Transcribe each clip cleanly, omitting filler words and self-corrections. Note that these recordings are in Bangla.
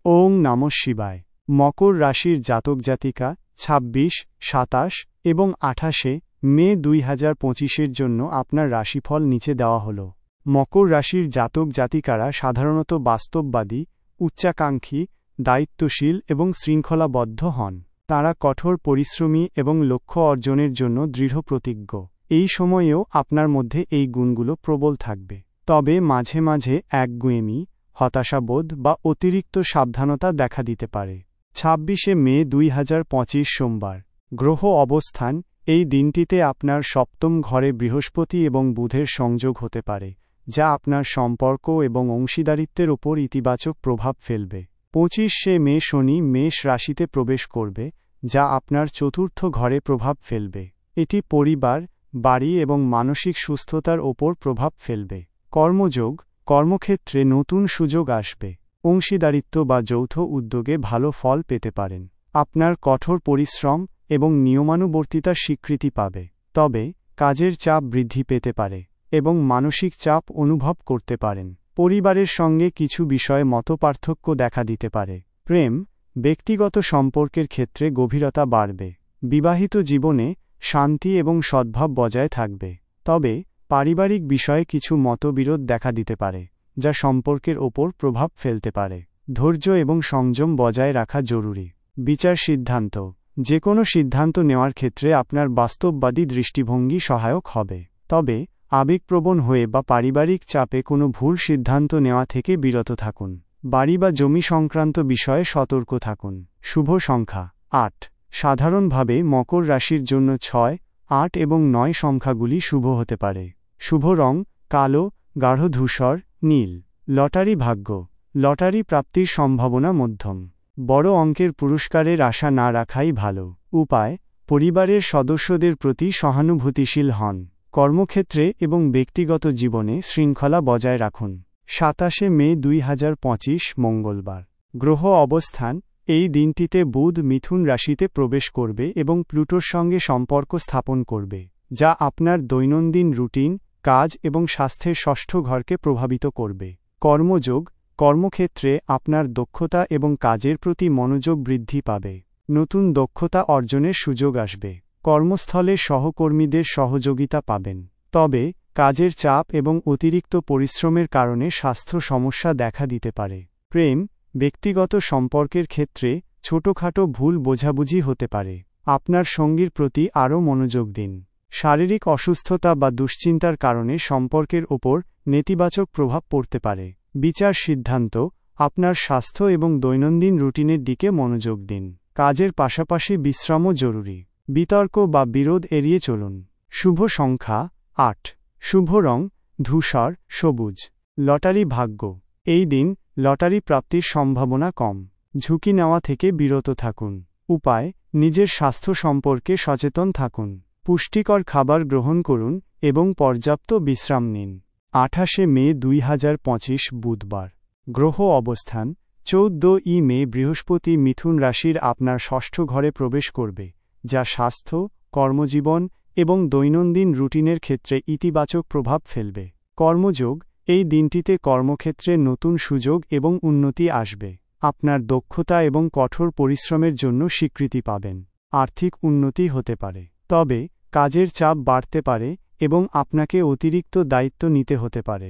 ওং নমঃ শিবায়। মকর রাশির জাতক জাতিকা ২৬, ২৭ এবং ২৮ মে ২০২৫-এর জন্য আপনার রাশিফল নিচে দেওয়া হল। মকর রাশির জাতক জাতিকারা সাধারণত বাস্তববাদী, উচ্চাকাঙ্ক্ষী, দায়িত্বশীল এবং শৃঙ্খলাবদ্ধ হন। তাঁরা কঠোর পরিশ্রমী এবং লক্ষ্য অর্জনের জন্য দৃঢ় প্রতিজ্ঞ। এই সময়েও আপনার মধ্যে এই গুণগুলো প্রবল থাকবে। তবে মাঝে মাঝে একগুঁয়েমি, হতাশাবোধ বা অতিরিক্ত সাবধানতা দেখা দিতে পারে। ২৬ মে ২০২৫ সোমবার। গ্রহ অবস্থান: এই দিনটিতে আপনার সপ্তম ঘরে বৃহস্পতি এবং বুধের সংযোগ হতে পারে, যা আপনার সম্পর্ক এবং অংশীদারিত্বের ওপর ইতিবাচক প্রভাব ফেলবে। ২৫ মে শনি মেষ রাশিতে প্রবেশ করবে, যা আপনার চতুর্থ ঘরে প্রভাব ফেলবে। এটি পরিবার, বাড়ি এবং মানসিক সুস্থতার ওপর প্রভাব ফেলবে। কর্মযোগ: কর্মক্ষেত্রে নতুন সুযোগ আসবে। অংশীদারিত্ব বা যৌথ উদ্যোগে ভালো ফল পেতে পারেন। আপনার কঠোর পরিশ্রম এবং নিয়মানুবর্তিতা স্বীকৃতি পাবে। তবে কাজের চাপ বৃদ্ধি পেতে পারে এবং মানসিক চাপ অনুভব করতে পারেন। পরিবারের সঙ্গে কিছু বিষয়ে মতপার্থক্য দেখা দিতে পারে। প্রেম: ব্যক্তিগত সম্পর্কের ক্ষেত্রে গভীরতা বাড়বে। বিবাহিত জীবনে শান্তি এবং সদ্ভাব বজায় থাকবে। তবে পারিবারিক বিষয়ে কিছু মতবিরোধ দেখা দিতে পারে, যা সম্পর্কের ওপর প্রভাব ফেলতে পারে। ধৈর্য এবং সংযম বজায় রাখা জরুরি। বিচার সিদ্ধান্ত: যে কোনো সিদ্ধান্ত নেওয়ার ক্ষেত্রে আপনার বাস্তববাদী দৃষ্টিভঙ্গি সহায়ক হবে। তবে আবেগপ্রবণ হয়ে বা পারিবারিক চাপে কোনো ভুল সিদ্ধান্ত নেওয়া থেকে বিরত থাকুন। বাড়ি বা জমি সংক্রান্ত বিষয়ে সতর্ক থাকুন। শুভ সংখ্যা ৮। সাধারণভাবে মকর রাশির জন্য ৬, ৮ এবং ৯ সংখ্যাগুলি শুভ হতে পারে। শুভ রং: কালো, গাঢ় ধূসর, নীল। লটারি ভাগ্য: লটারি প্রাপ্তির সম্ভাবনা মধ্যম। বড় অঙ্কের পুরস্কারের আশা না রাখাই ভালো। উপায়: পরিবারের সদস্যদের প্রতি সহানুভূতিশীল হন। কর্মক্ষেত্রে এবং ব্যক্তিগত জীবনে শৃঙ্খলা বজায় রাখুন। ২৭ মে ২০২৫ মঙ্গলবার। গ্রহ অবস্থান: এই দিনটিতে বুধ মিথুন রাশিতে প্রবেশ করবে এবং প্লুটোর সঙ্গে সম্পর্ক স্থাপন করবে, যা আপনার দৈনন্দিন রুটিন, কাজ এবং স্বাস্থ্যের ষষ্ঠ ঘরকে প্রভাবিত করবে। কর্মযোগ: কর্মক্ষেত্রে আপনার দক্ষতা এবং কাজের প্রতি মনোযোগ বৃদ্ধি পাবে। নতুন দক্ষতা অর্জনের সুযোগ আসবে। কর্মস্থলে সহকর্মীদের সহযোগিতা পাবেন। তবে কাজের চাপ এবং অতিরিক্ত পরিশ্রমের কারণে স্বাস্থ্য সমস্যা দেখা দিতে পারে। প্রেম: ব্যক্তিগত সম্পর্কের ক্ষেত্রে ছোটখাটো ভুল বোঝাবুঝি হতে পারে। আপনার সঙ্গীর প্রতি আরও মনোযোগ দিন। শারীরিক অসুস্থতা বা দুশ্চিন্তার কারণে সম্পর্কের ওপর নেতিবাচক প্রভাব পড়তে পারে। বিচার সিদ্ধান্ত: আপনার স্বাস্থ্য এবং দৈনন্দিন রুটিনের দিকে মনোযোগ দিন। কাজের পাশাপাশি বিশ্রামও জরুরি। বিতর্ক বা বিরোধ এড়িয়ে চলুন। শুভ সংখ্যা ৮। শুভ রং: ধূসর, সবুজ। লটারি ভাগ্য: এই দিন লটারি প্রাপ্তির সম্ভাবনা কম। ঝুঁকি নেওয়া থেকে বিরত থাকুন। উপায়: নিজের স্বাস্থ্য সম্পর্কে সচেতন থাকুন। পুষ্টিকর খাবার গ্রহণ করুন এবং পর্যাপ্ত বিশ্রাম নিন। ২৮ মে ২০২৫ বুধবার। গ্রহ অবস্থান: ১৪ মে বৃহস্পতি মিথুন রাশির আপনার ষষ্ঠ ঘরে প্রবেশ করবে, যা স্বাস্থ্য, কর্মজীবন এবং দৈনন্দিন রুটিনের ক্ষেত্রে ইতিবাচক প্রভাব ফেলবে। কর্মযোগ: এই দিনটিতে কর্মক্ষেত্রে নতুন সুযোগ এবং উন্নতি আসবে। আপনার দক্ষতা এবং কঠোর পরিশ্রমের জন্য স্বীকৃতি পাবেন। আর্থিক উন্নতি হতে পারে। তবে কাজের চাপ বাড়তে পারে এবং আপনাকে অতিরিক্ত দায়িত্ব নিতে হতে পারে।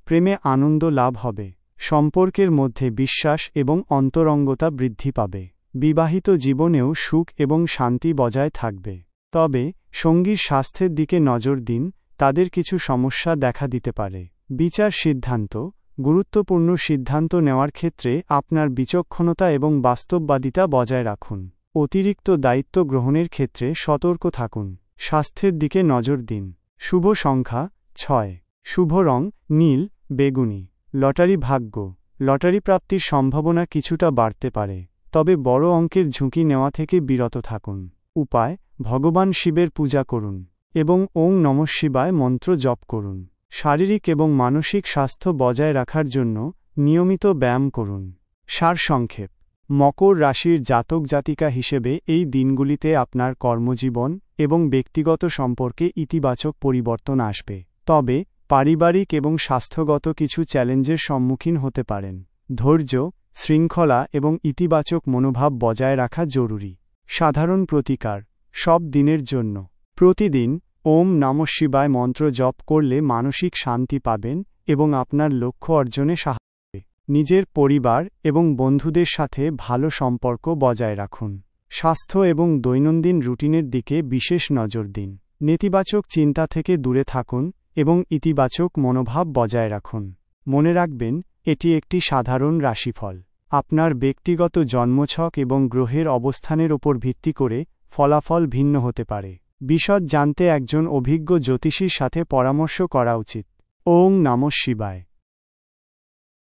প্রেমে আনন্দ লাভ হবে। সম্পর্কের মধ্যে বিশ্বাস এবং অন্তরঙ্গতা বৃদ্ধি পাবে। বিবাহিত জীবনেও সুখ এবং শান্তি বজায় থাকবে। তবে সঙ্গীর স্বাস্থ্যের দিকে নজর দিন, তাদের কিছু সমস্যা দেখা দিতে পারে। বিচার সিদ্ধান্ত: গুরুত্বপূর্ণ সিদ্ধান্ত নেওয়ার ক্ষেত্রে আপনার বিচক্ষণতা এবং বাস্তববাদিতা বজায় রাখুন। অতিরিক্ত দায়িত্ব গ্রহণের ক্ষেত্রে সতর্ক থাকুন। স্বাস্থ্যের দিকে নজর দিন। শুভ সংখ্যা ৬। শুভ রং: নীল, বেগুনি। লটারি ভাগ্য: লটারি প্রাপ্তির সম্ভাবনা কিছুটা বাড়তে পারে। তবে বড় অঙ্কের ঝুঁকি নেওয়া থেকে বিরত থাকুন। উপায়: ভগবান শিবের পূজা করুন এবং ওং নমঃ শিবায় মন্ত্র জপ করুন। শারীরিক এবং মানসিক স্বাস্থ্য বজায় রাখার জন্য নিয়মিত ব্যায়াম করুন। সারসংক্ষেপ: মকর রাশির জাতক জাতিকা হিসেবে এই দিনগুলিতে আপনার কর্মজীবন এবং ব্যক্তিগত সম্পর্কে ইতিবাচক পরিবর্তন আসবে। তবে পারিবারিক এবং স্বাস্থ্যগত কিছু চ্যালেঞ্জের সম্মুখীন হতে পারেন। ধৈর্য, শৃঙ্খলা এবং ইতিবাচক মনোভাব বজায় রাখা জরুরি। সাধারণ প্রতিকার সব দিনের জন্য প্রতিদিন ওম নমঃ শিবায় মন্ত্র জপ করলে মানসিক শান্তি পাবেন এবং আপনার লক্ষ্য অর্জনে সাহায্য করবে। নিজের পরিবার এবং বন্ধুদের সাথে ভালো সম্পর্ক বজায় রাখুন। স্বাস্থ্য এবং দৈনন্দিন রুটিনের দিকে বিশেষ নজর দিন। নেতিবাচক চিন্তা থেকে দূরে থাকুন এবং ইতিবাচক মনোভাব বজায় রাখুন। মনে রাখবেন, এটি একটি সাধারণ রাশিফল। আপনার ব্যক্তিগত জন্মছক এবং গ্রহের অবস্থানের ওপর ভিত্তি করে ফলাফল ভিন্ন হতে পারে। বিশদ জানতে একজন অভিজ্ঞ জ্যোতিষীর সাথে পরামর্শ করা উচিত। ওম নমঃ শিবায়।